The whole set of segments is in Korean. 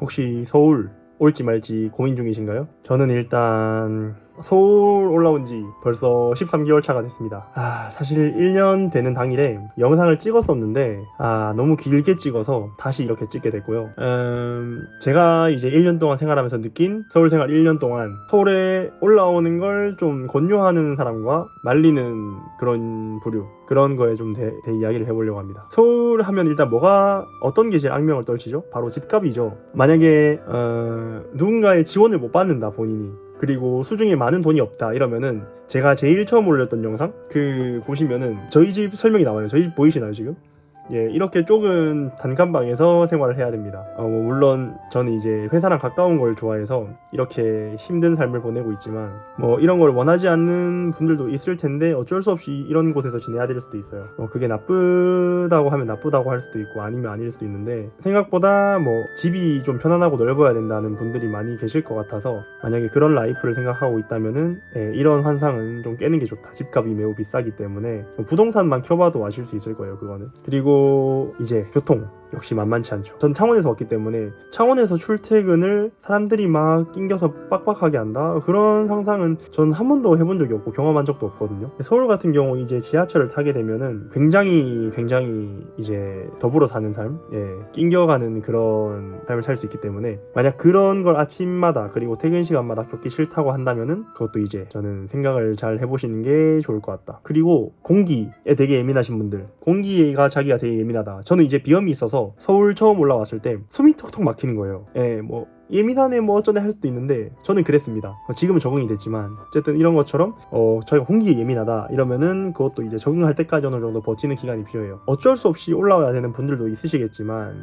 혹시 서울 올지 말지 고민 중이신가요? 저는 일단 서울 올라온 지 벌써 13개월 차가 됐습니다. 사실 1년 되는 당일에 영상을 찍었었는데 너무 길게 찍어서 다시 이렇게 찍게 됐고요. 제가 이제 1년 동안 생활하면서 느낀 서울 생활 1년 동안 서울에 올라오는 걸 좀 권유하는 사람과 말리는 그런 부류, 그런 거에 좀 이야기를 해보려고 합니다. 서울 하면 일단 어떤 게 제일 악명을 떨치죠? 바로 집값이죠. 만약에 누군가의 지원을 못 받는다, 본인이. 그리고 수중에 많은 돈이 없다 이러면은, 제가 제일 처음 올렸던 영상 보시면은 저희 집 설명이 나와요. 저희 집 보이시나요 지금? 예, 이렇게 좁은 단칸방에서 생활을 해야 됩니다. 물론 저는 이제 회사랑 가까운 걸 좋아해서 이렇게 힘든 삶을 보내고 있지만, 이런 걸 원하지 않는 분들도 있을 텐데 어쩔 수 없이 이런 곳에서 지내야 될 수도 있어요. 그게 나쁘다고 하면 나쁘다고 할 수도 있고 아니면 아닐 수도 있는데, 생각보다 집이 좀 편안하고 넓어야 된다는 분들이 많이 계실 것 같아서, 만약에 그런 라이프를 생각하고 있다면은 이런 환상은 좀 깨는 게 좋다. 집값이 매우 비싸기 때문에 부동산만 켜봐도 아실 수 있을 거예요, 그거는. 그리고 이제 교통 역시 만만치 않죠. 전 창원에서 왔기 때문에 창원에서 출퇴근을 사람들이 막 낑겨서 빡빡하게 한다, 그런 상상은 전 한 번도 해본 적이 없고 경험한 적도 없거든요. 서울 같은 경우 이제 지하철을 타게 되면은 굉장히 이제 더불어 사는 삶, 낑겨가는 그런 삶을 살 수 있기 때문에, 만약 그런 걸 아침마다 그리고 퇴근 시간마다 겪기 싫다고 한다면은 그것도 이제 저는 생각을 잘 해보시는 게 좋을 것 같다. 그리고 공기에 되게 예민하신 분들, 공기가 자기가 되게 예민하다. 저는 이제 비염이 있어서 서울 처음 올라왔을 때 숨이 턱턱 막히는 거예요. 예민하네 어쩌네 할 수도 있는데 저는 그랬습니다. 지금은 적응이 됐지만, 어쨌든 이런 것처럼 저희가 공기에 예민하다 이러면은 그것도 이제 적응할 때까지 어느 정도 버티는 기간이 필요해요. 어쩔 수 없이 올라와야 되는 분들도 있으시겠지만,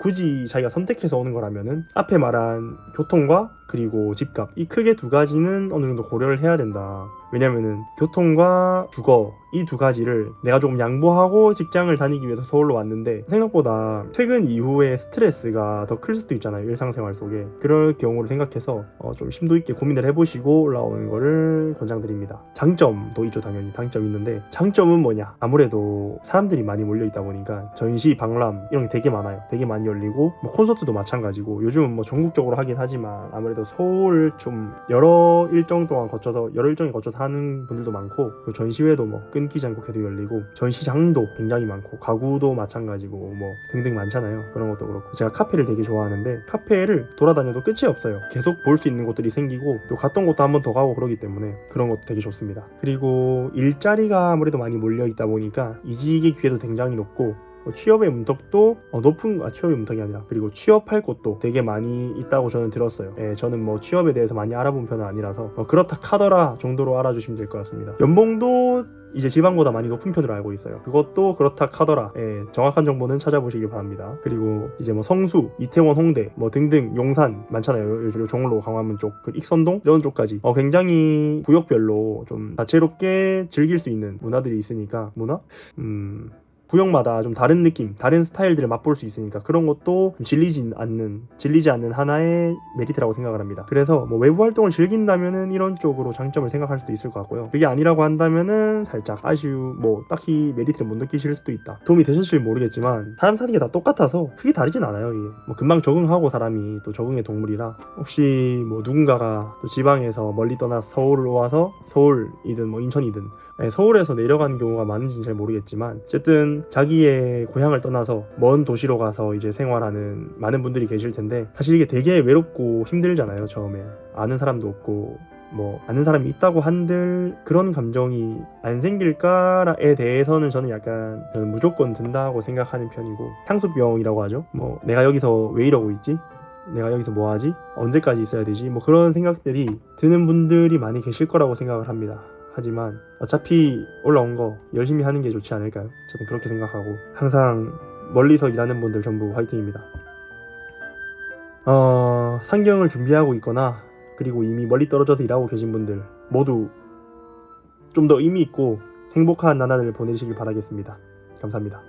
굳이 자기가 선택해서 오는 거라면은 앞에 말한 교통과 그리고 집값, 이 크게 두 가지는 어느 정도 고려를 해야 된다. 왜냐면은 교통과 주거, 이 두 가지를 내가 조금 양보하고 직장을 다니기 위해서 서울로 왔는데, 생각보다 퇴근 이후에 스트레스가 더 클 수도 있잖아요, 일상생활 속에. 그럴 경우를 생각해서 좀 심도 있게 고민을 해보시고 올라오는 거를 권장드립니다. 장점도 있죠, 당연히. 장점 있는데, 장점은 뭐냐? 아무래도 사람들이 많이 몰려있다 보니까 전시, 박람 이런 게 되게 많아요. 되게 많이 열리고, 콘서트도 마찬가지고, 요즘은 전국적으로 하긴 하지만 아무래도 서울 좀 여러 일정이 거쳐서 하는 분들도 많고, 전시회도 끊기지 않고 계속 열리고, 전시장도 굉장히 많고, 가구도 마찬가지고 등등 많잖아요. 그런 것도 그렇고, 제가 카페를 되게 좋아하는데 카페를 돌아다녀도 끝이 없어요. 계속 볼 수 있는 곳들이 생기고, 또 갔던 곳도 한 번 더 가고 그러기 때문에 그런 것도 되게 좋습니다. 그리고 일자리가 아무래도 많이 몰려있다 보니까 이직의 기회도 굉장히 높고, 취업의 문턱도 취업의 문턱이 아니라, 그리고 취업할 곳도 되게 많이 있다고 저는 들었어요. 저는 취업에 대해서 많이 알아본 편은 아니라서 그렇다 카더라 정도로 알아주시면 될 것 같습니다. 연봉도 이제 지방보다 많이 높은 편으로 알고 있어요. 그것도 그렇다 카더라. 정확한 정보는 찾아보시길 바랍니다. 그리고 이제 성수, 이태원, 홍대 등등, 용산 많잖아요. 요 종로, 강화문 쪽, 익선동 이런 쪽까지 굉장히 구역별로 좀 다채롭게 즐길 수 있는 문화들이 있으니까, 구역마다 좀 다른 느낌, 다른 스타일들을 맛볼 수 있으니까, 그런 것도 질리지 않는 하나의 메리트라고 생각을 합니다. 그래서 외부 활동을 즐긴다면은 이런 쪽으로 장점을 생각할 수도 있을 것 같고요. 그게 아니라고 한다면은 살짝 딱히 메리트를 못 느끼실 수도 있다. 도움이 되셨을지 모르겠지만, 사람 사는 게 다 똑같아서 크게 다르진 않아요. 이게 금방 적응하고, 사람이 또 적응의 동물이라, 혹시 누군가가 또 지방에서 멀리 떠나 서울로 와서, 서울이든 인천이든 서울에서 내려가는 경우가 많은지는 잘 모르겠지만, 어쨌든 자기의 고향을 떠나서 먼 도시로 가서 이제 생활하는 많은 분들이 계실 텐데, 사실 이게 되게 외롭고 힘들잖아요. 처음에 아는 사람도 없고, 아는 사람이 있다고 한들 그런 감정이 안 생길까에 대해서는 저는 무조건 든다고 생각하는 편이고, 향수병이라고 하죠. 내가 여기서 왜 이러고 있지? 내가 여기서 뭐 하지? 언제까지 있어야 되지? 그런 생각들이 드는 분들이 많이 계실 거라고 생각을 합니다. 하지만 어차피 올라온 거 열심히 하는 게 좋지 않을까요? 저는 그렇게 생각하고, 항상 멀리서 일하는 분들 전부 화이팅입니다. 상경을 준비하고 있거나, 그리고 이미 멀리 떨어져서 일하고 계신 분들 모두 좀 더 의미 있고 행복한 나날을 보내시길 바라겠습니다. 감사합니다.